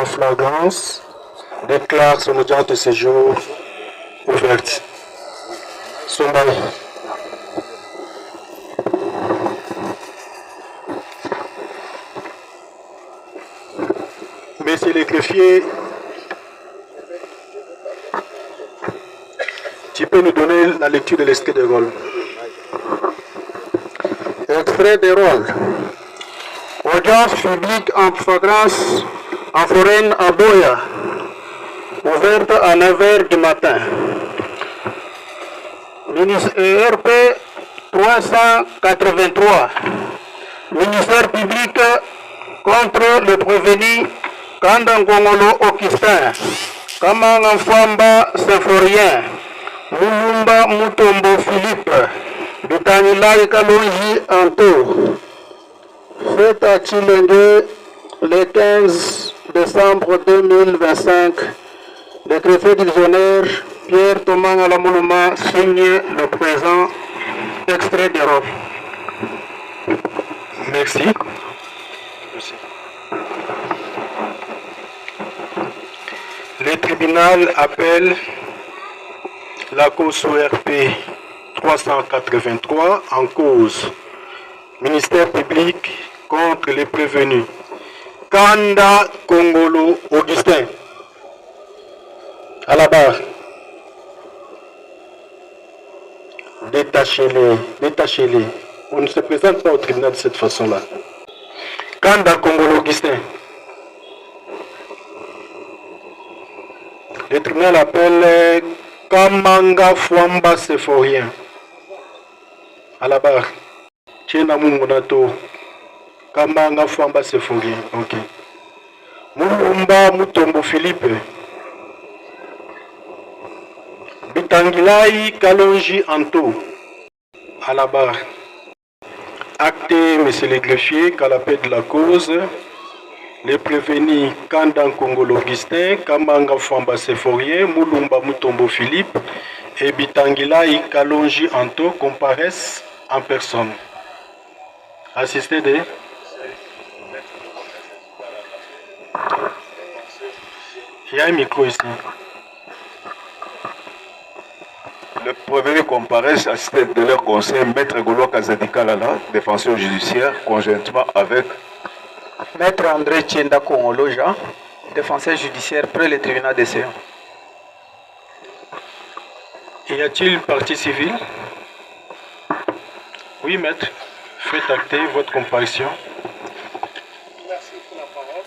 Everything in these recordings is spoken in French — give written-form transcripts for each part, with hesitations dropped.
en flagrance déclare son audience de séjour ouverte. Sombaï. Messieurs les greffiers, tu peux nous donner la lecture de l'extrait de rôle. Extrait de rôle. Audience publique en flagrance en foraine à Boya, ouverte à 9h du matin. RP 383. Ministère public contre le prévenu Kandangongolo Augustin, Kamanga Fwamba Symphorien, Mulumba Mutombo Philippe, Bitanilai Kalonji Anto. Fait à Chilenge le 15 décembre 2025, le greffier divisionnaire Pierre Thomas Alamouluma signe le présent extrait de robe. Merci. Merci. Le tribunal appelle la cause ORP 383 en cause ministère public contre les prévenus Kanda Kongolo Augustin à la barre. Détachez-les, détachez-les. On ne se présente pas au tribunal de cette façon-là. Kanda Kongolo Augustin. Le tribunal appelle Kamanga Fwamba Symphorien à la barre. Tchena Mungonato. Kamanga Fwamba Symphorien. Ok. Mulumba Mutombo Philippe. Bitangilai Kalonji Anto à la barre. Acté, monsieur le greffier, qu'à l'appel de la cause, les prévenus Kandan Kongolo Augustin, Kamanga Fwamba Symphorien, Mulumba Mutombo Philippe et Bitangilai Kalonji Anto comparaissent en personne. Assisté de... Il y a un micro ici. Le prévenu comparaissent assisté de leur conseil, Maître Golo Kazadika Lala, défenseur judiciaire, conjointement avec Maître André Tchenda Kongoloja, défenseur judiciaire près le tribunal des séances. Y a-t-il partie civile? Oui, maître. Faites acter votre comparution. Merci pour la parole.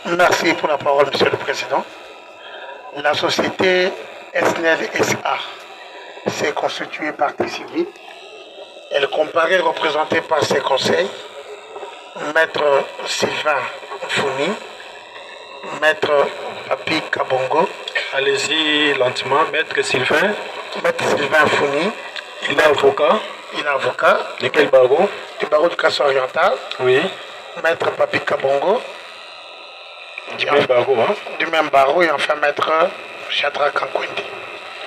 Merci pour la parole, Monsieur le Président. La société SNEL SA s'est constituée partie civile. Elle comparaît représentée par ses conseils, Maître Sylvain Founi, Maître Papi Kabongo. Allez-y lentement, Maître Sylvain. Maître Sylvain Founi. Il est avocat. Il est avocat. De quel barreau? Du barreau du Casse oriental. Oui. Maître Papi Kabongo. Du même barreau, hein? Du même barreau et enfin Maître Chatra Kankwendi.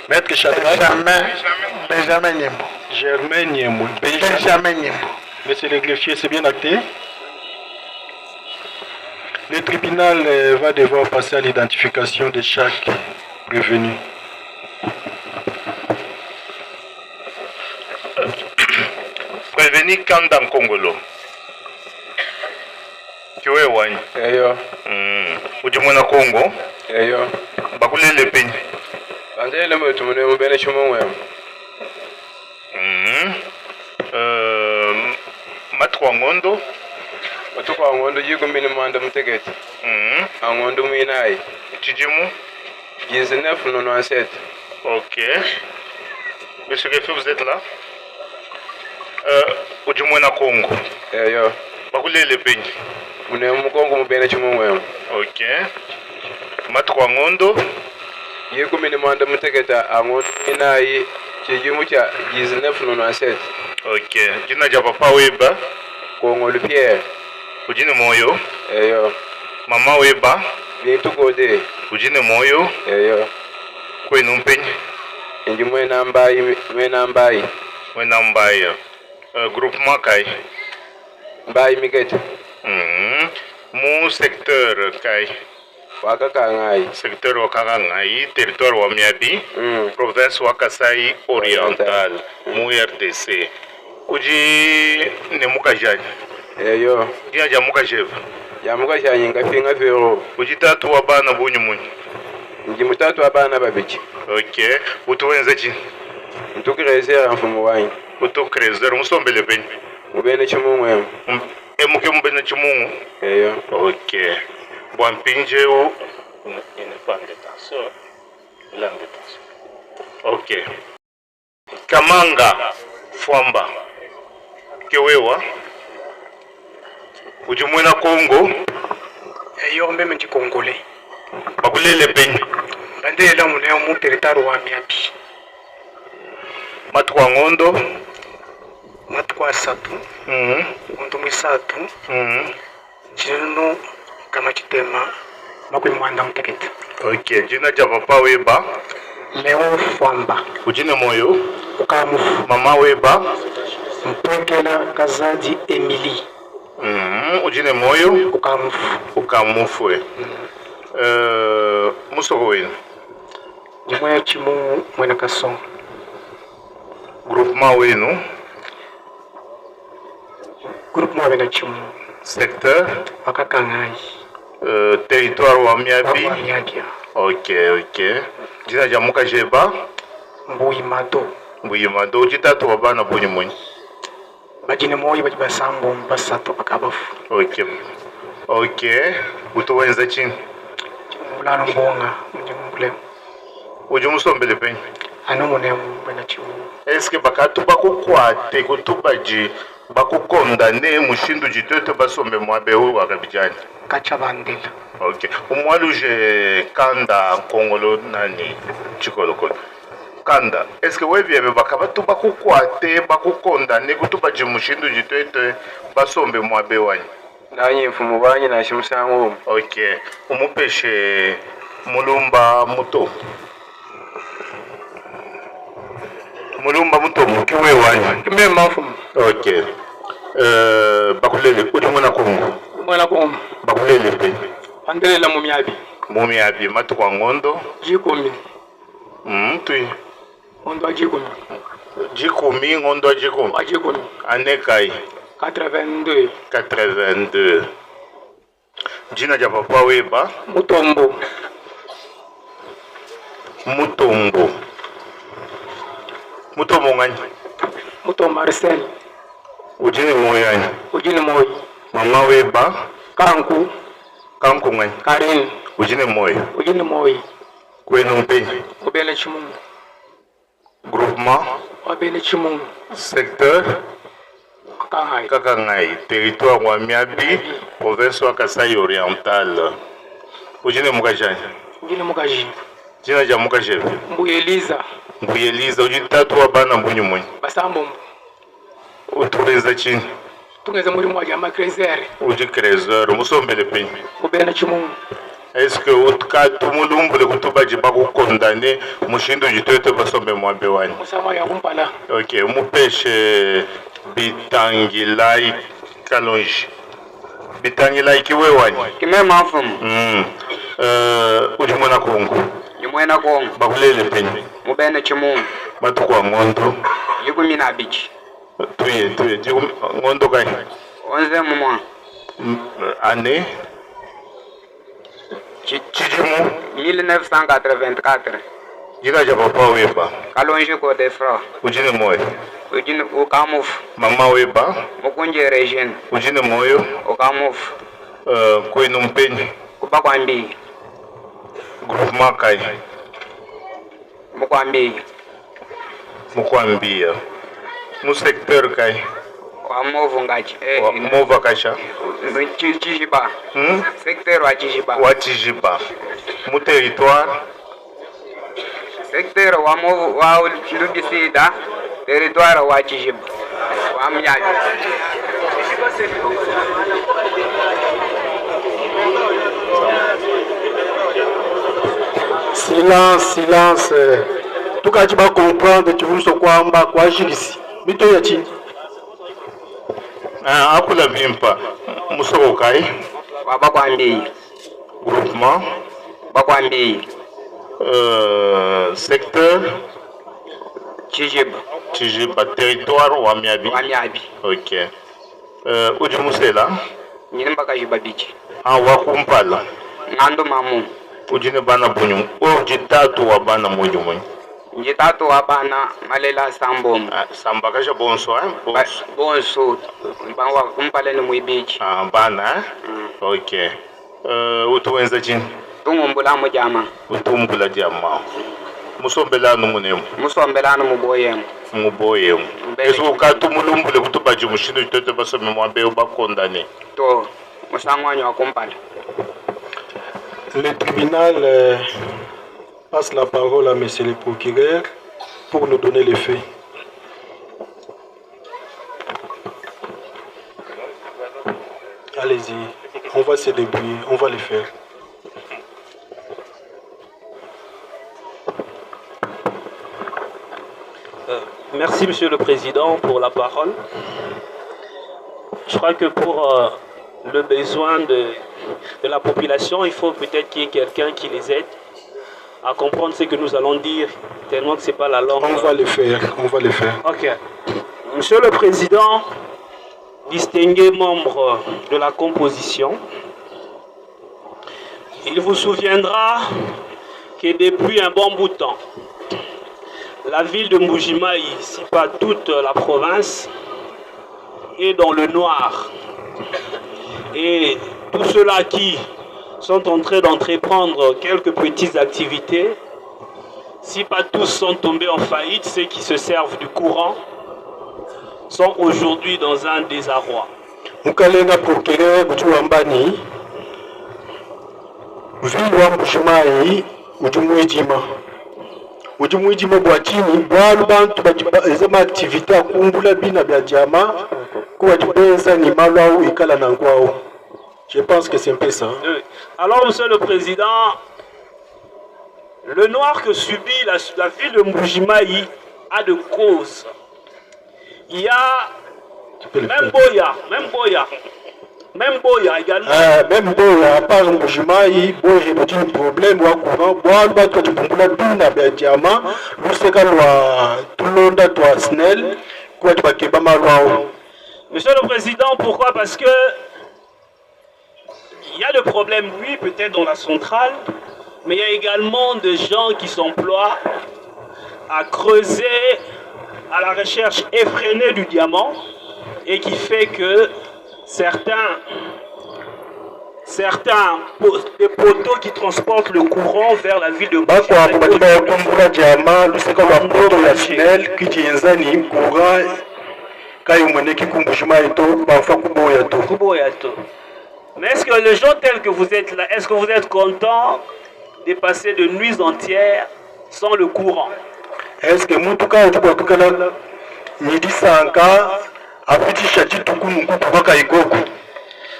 Maître Chatra Benjamin Niembo. Germain Niembo. Benjamin Niembo. Monsieur le greffier, c'est bien acté. Le tribunal va devoir passer à l'identification de chaque prévenu. prévenu Kandam Kongolo. Kiwe wani? Eyo. Ujumwana Kongo? Eyo. Bakule le penye? Ante le mwetu mune mbele chumo mwem. Matwa ngondo? Matuko angondo jigo mini manda mtegeti. Angondo minai. Chijimu? 1997. Ok. Monsieur Greffier, vous êtes là? Ujumwana Kongo? Eyo. Bakule le penye? Mune mkongo mbele chumo mwem. Ok. Matwa ngondo? Jigo mini manda mtegeta angondo minai. Chijimu cha 1997. Ok. Jina ja papa weba? Kongo le Pierre. Ujine moyo? Eyo. Mama weba? Bintu Gode. Ujine moyo? Eyo. Kwenu mpenye? Inji mwena mbayi. Mwena mbayi. Groupement Kai. Mbai Mikete. Mon secteur Kai. Wakakangai. Secteur Wakakangai, territoire wa Miabi, province wa Kasai Oriental, mu RDC. Uji ne mukajani. Eyo. Dia ja mukajeva. Ya mukajani ngapinga vero. Uji tatu wa bana bunyu munyu. Nji mutatu wa bana babiki. Okay. Utuwenze chi. Ntukirezera mfumo wanyi. Utukrezera musombele penyi. Mubene chimungu. Emuke mubene chimungu. Eyo. Okay. Bon pinje ou il n'est pas en détention. Il est en détention. Ok. Kamanga Fwamba Kewewa Ujumwena Congo. Eyo mbeme chikongole. Bakulele penyi. Bandela mune mu territoire wa Miabi. Matukwa ngondo. Matukwa satu. Ngondo misatu. Chino kama chitema makwimwanda mtekete. Ok, jina ja papa weba Leo Fwamba. ujine moyo Ukamufu. mama weba Mpekela Kazadi Emily. ujine moyo Ukamufu. ukamufwe. Musoko wenu Jimwe chimungu mwena kasonga. groupement wenu Groupe mwena chimungu. secteur Wakakangai. territoire wa Miabi. Wa Miabi. Ok. Jina ja mukajeba Mbui Mado. Mbuyimado ujitatu wa bana bunyu munyu. Bajine moyi bajibasambo mpasatu pakabafu. Ok. Utuwenze chini. Mulano mbonga mjimule. Ujumusombele penyi. Ano mune mwena chimungu. Eske bakatu bakukwate kutubaji bakukondane mushindu jitoto basombe mwabe hu wakabijani. Kacha bandela. Ok. Umwaluje kanda Kongolo nani chikolokolo. Kanda. Eske wevyebe bakabatu bakukwate bakukondane kutubaji mushindu jitoto basombe mwabe wanyi. Nanyi mfumo wanyi na shimusangu. Ok. Umupeshe mulumba muto. Mulumba muto mukiwe wanyi. Kime mafumu. Ok. Bakulele udi mwana Kongo. Mwana Kongo. Bakulele pe. Bandelela mu Miabi. Mu Miabi matukwa ngondo. Jikomi. Tui. Ngondo jikomi. Jikomi ngondo jikomi. Jikomi. Anekai. 82. 82. Jina ja papa weba. Mutombo. Mutombo ngani. Mutombo Marcel. Ujini moyani. Ujini moyi. Mama weba. Kanku. Kanku ngani. Karen. Ujini moyi. Ujini moyi. Kwenu mpenyi. Ubele chimungu. Groupement. Ubele chimungu. Secteur. Kakangai. Kakangai. Territoire wa Miabi. Province wa Kasai Oriental. Ujini mukajani. Ujini mukaji. Jina ja mukajebe. Mbuyeliza. Mbuyeliza ujitatu wa bana mbunyu mwenye. Basambo. Utureza chini. Tungeze muri mwaja makrezere. Uji krezero musombele penyi. Ubele chimungu. Eske utkatu mulumbule kutubaji bakukondane mushindu jitoto basombe mwambe wani. Musama ya kumpala. Ok, mupeshe Bitangilai Kalonji. Bitangilai kiwe wani. Kime mafumu. Uji mwana Kongo. Jimwena Kongo. Bakulele penyi. Mubene chimungu. Matukwa ngondo. Yikumi na bichi. Tuye. Ngondo kai. 11 mumwa. Ane. Chijimu. 1984. Jina ja papa weba. Kalonji ko de fra. Ujine moyo. Ujini ukamufu. Mama weba. Mukunje region. Ujine moyo. Ukamufu. Kwenu mpenyi. Kubakwambi. Groupement kai. Mukwambi. Mukwambia. Mu secteur kai. Wa movu ngachi. Mova kasha. Chijiba. Secteur wa Chijiba. Wa Chijiba. Mu territoire. Secteur wa movu wa Ludisida. Territoire wa Chijiba. Wa Miabi. Silence. Tukaji ba comprendre tu vuso kwamba kwa jilisi. Mito ya chini. Akula Vimpa, Musokai, Wabakwambi, groupement, Bakwambi, secteur, Chijib, Tijiba, territoire ou Amiabi. Wamiabi, Ok. Ujimusela, Nimbaka Jibabichi, Wakumpala, Nando Mamu, Ujine Bana Bunyum, Ujitatu wa Bana Mujumun. Njitato Wabana, Malela Sambom, Sambakasha Bonso, Bonso, Bawa Kumpale Muibichi, Bana, ok. Utuenza Jin, Tumumbula Mujama, Utumbula Diama. Musombela Numunemu. Musombelano Muboyem, Muboyem. Ezo katu mulumbule kutuba jumushino itote baso memwambe oba condamné. To, Musangwanyo Kumpale. Le tribunal passe la parole à monsieur le procureur pour nous donner les faits. Allez-y, on va se débrouiller, on va les faire. Merci Monsieur le Président pour la parole. Je crois que pour le besoin de la population, il faut peut-être qu'il y ait quelqu'un qui les aide à comprendre ce que nous allons dire, tellement que ce n'est pas la langue. On va les faire, on va les faire. Ok. Monsieur le Président, distingués membres de la composition, il vous souviendra que depuis un bon bout de temps, la ville de Mbujimayi, si pas toute la province, est dans le noir. Et tous ceux-là qui sont en train d'entreprendre quelques petites activités, si pas tous sont tombés en faillite, ceux qui se servent du courant sont aujourd'hui dans un désarroi. Mukalenga procureur Butuambani, ville wa Mbujimayi, Ujumwijima. Ujumwijima bwachini, bwalu bantu bazema activité akumbula bina bya diama, kuwa jibenza ni malwao ikala na ngwao. Je pense que c'est un peu ça. Alors, Monsieur le Président, le noir que subit la ville de Mbujimayi a de causes. Il y a même Boya également. Même Boya, à part Mbujimayi, Boya j'ai un problème ou courant. Boya, tu as du bina bya diama, luseka lwa tulonda toi snel, quoi tu vas keba malwao. Monsieur le Président, pourquoi? Parce que il y a le problème, oui, peut-être dans la centrale, mais il y a également des gens qui s'emploient à creuser à la recherche effrénée du diamant et qui fait que certains des poteaux qui transportent le courant vers la ville de Mais est-ce que les gens tels que vous êtes là, est-ce que vous êtes contents de passer de nuits entières sans le courant? Est-ce que Moutuka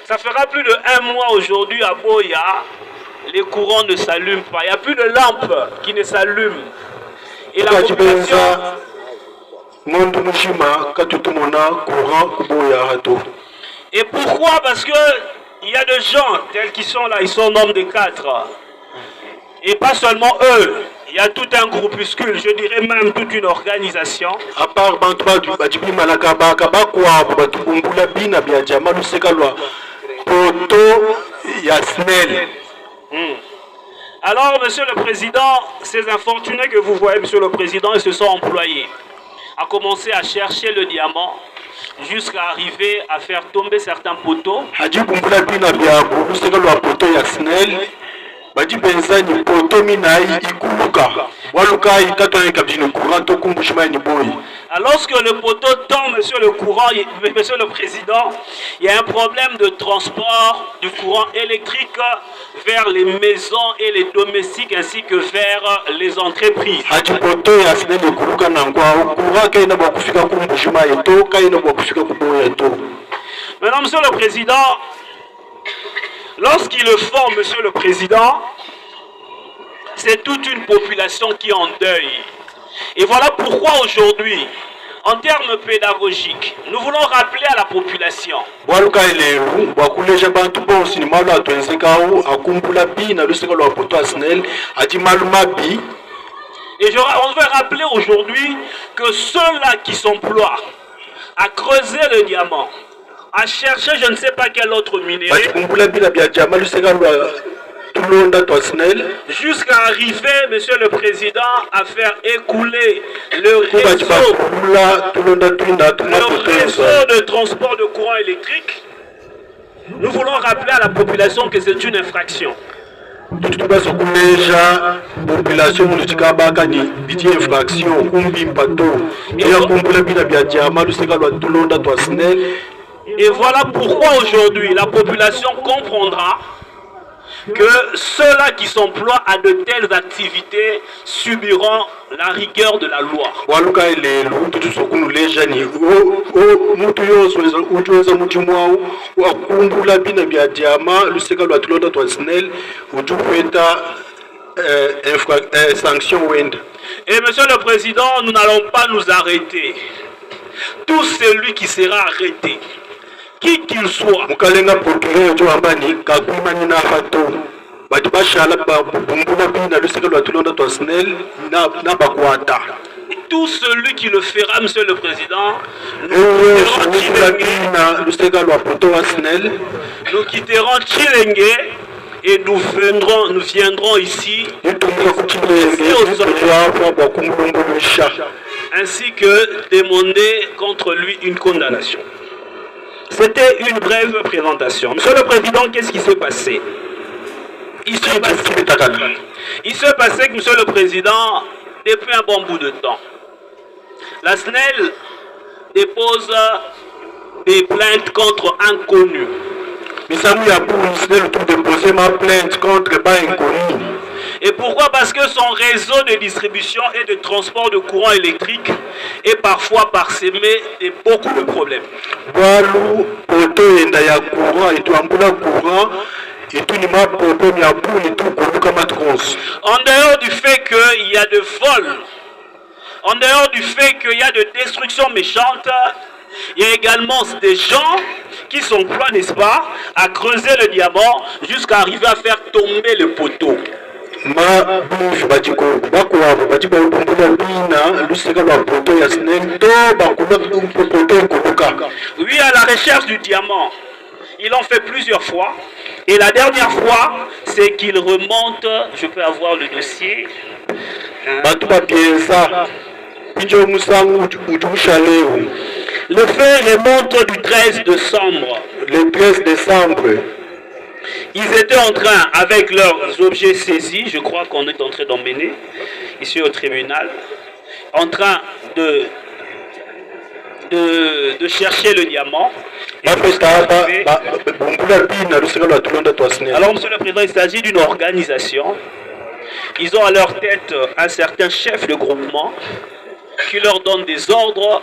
ça fera plus de 1 mois aujourd'hui à Boya, les courants ne s'allument pas. Il n'y a plus de lampes qui ne s'allument. Et la population... Et pourquoi? Parce que il y a des gens tels qu'ils sont là, ils sont nombre de 4. Et pas seulement eux, il y a tout un groupuscule, je dirais même toute une organisation. À part Alors, Monsieur le Président, ces infortunés que vous voyez, Monsieur le Président, ils se sont employés à commencer à chercher le diamant jusqu'à arriver à faire tomber certains poteaux. Alors que le poteau tombe, Monsieur le Président, il y a un problème de transport du courant électrique vers les maisons et les domestiques ainsi que vers les entreprises. Maintenant, Monsieur le Président, lorsqu'ils le font, Monsieur le Président, c'est toute une population qui est en deuil. Et voilà pourquoi aujourd'hui, En termes pédagogiques, nous voulons rappeler à la population et on veut rappeler aujourd'hui que ceux-là qui s'emploient à creuser le diamant, à chercher je ne sais pas quel autre minerai, jusqu'à arriver, Monsieur le Président, à faire écouler le réseau de transport de courant électrique, nous voulons rappeler à la population que c'est une infraction. Et voilà pourquoi aujourd'hui la population comprendra que ceux-là qui s'emploient à de telles activités subiront la rigueur de la loi. Et Monsieur le Président, nous n'allons pas nous arrêter. Tout celui qui sera arrêté, qui qu'il soit, tout celui qui le fera, Monsieur le Président, nous quitterons Tshilenge et nous viendrons ici ainsi que demander contre lui une condamnation. C'était une brève présentation. Monsieur le Président, qu'est-ce qui s'est passé? Il se passait que, Monsieur le Président, depuis un bon bout de temps, la SNEL dépose des plaintes contre inconnus. Et pourquoi? Parce que son réseau de distribution et de transport de courant électrique est parfois parsemé de beaucoup de problèmes. En dehors du fait qu'il y a de vols, en dehors du fait qu'il y a de destruction méchante, il y a également des gens qui s'emploient, n'est-ce pas, à creuser le diamant jusqu'à arriver à faire tomber le poteau. Oui, à la recherche du diamant. Ils l'ont fait plusieurs fois. Et la dernière fois, c'est qu'ils remontent, je peux avoir le dossier. Le fait remonte du 13 décembre. Le 13 décembre. Ils étaient en train, avec leurs objets saisis, je crois qu'on est en train d'emmener, ici au tribunal, en train de chercher le diamant. Alors, Monsieur le Président, il s'agit d'une organisation. Ils ont à leur tête un certain chef de groupement qui leur donne des ordres.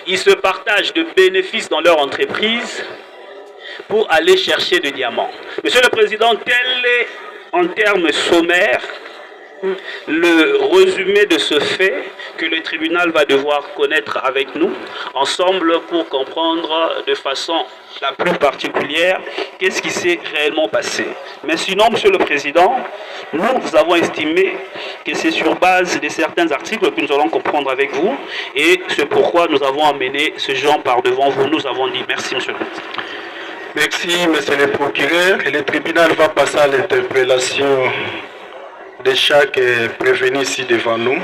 Ils se partagent de bénéfices dans leur entreprise pour aller chercher des diamants. Monsieur le Président, tel est en termes sommaires le résumé de ce fait que le tribunal va devoir connaître avec nous ensemble pour comprendre de façon la plus particulière qu'est-ce qui s'est réellement passé. Mais sinon, Monsieur le Président, nous avons estimé que c'est sur base de certains articles que nous allons comprendre avec vous et c'est pourquoi nous avons amené ce genre par devant vous. Nous avons dit merci, Monsieur le Président. Merci, Monsieur le procureur. Et le tribunal va passer à l'interpellation de chaque prévenu ici devant nous.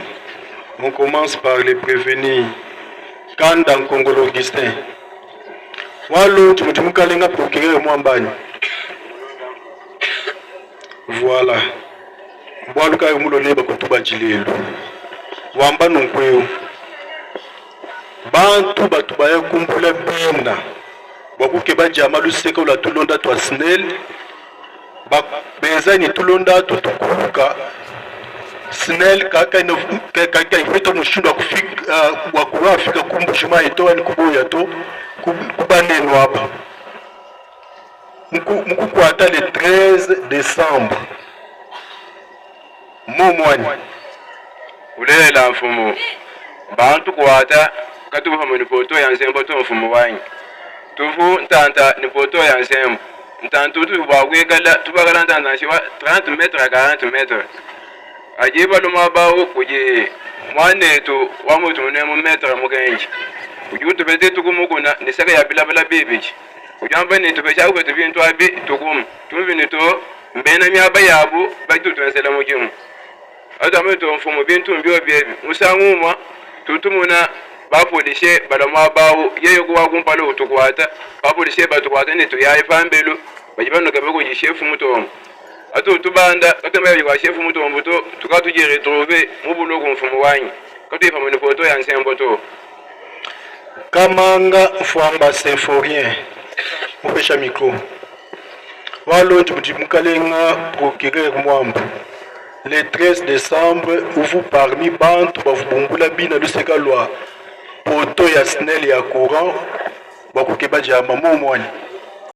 On commence par les prévenus Kanda Nkongolo Augustin. Voilà. Wamba nunkweo. Bantu batubaya kumbula bina. Wabuke bajama luseka ula tulonda twa SNEL. Bezani tulonda tutukuruka. SNEL kaka ifeto mushinda kufika wakuwafika kumbushima itoa ni kuboya to kubanenu hapa. Mkukwata le 13 décembre. Momwani. ulela mfumu bantu kwata katufa mu poto ya nsembo to mfumu wanyi tufu ntanta ni poto ya nsembo ntantu tu bagwegala tubagala ntanta shiwa 30 metres à 40 metres ajiba luma bawo kuje mwanetu wa mutu mu metre mugenji ujutu bete tukumukuna ni saka ya bilabala bibichi ujamba ni tubesha ko tubintu abi tukum tumvini to mbena myaba yabu batutwensela mugimu adameto mfumu bintu mbyo byebi musangumwa tutumuna bapolishe balama bawo yeyo kuwa kumpalo tukwata bapolishe batukwata ni tuyaye fambelo bajibano kabeko ji chef mutombo atu tubanda katemba kwa chef mutombo to tukatuje retrouver mubulo ko mfumu wanyi katifa mu foto ya nsembo to Kamanga Fwamba Symphorien Mupesha micro Walonji Mujimkalenga procureur Mwambu le 13 décembre vous parmi bantu bavubumbula bina luseka lwa poto ya snel ya courant bakukeba jama momwani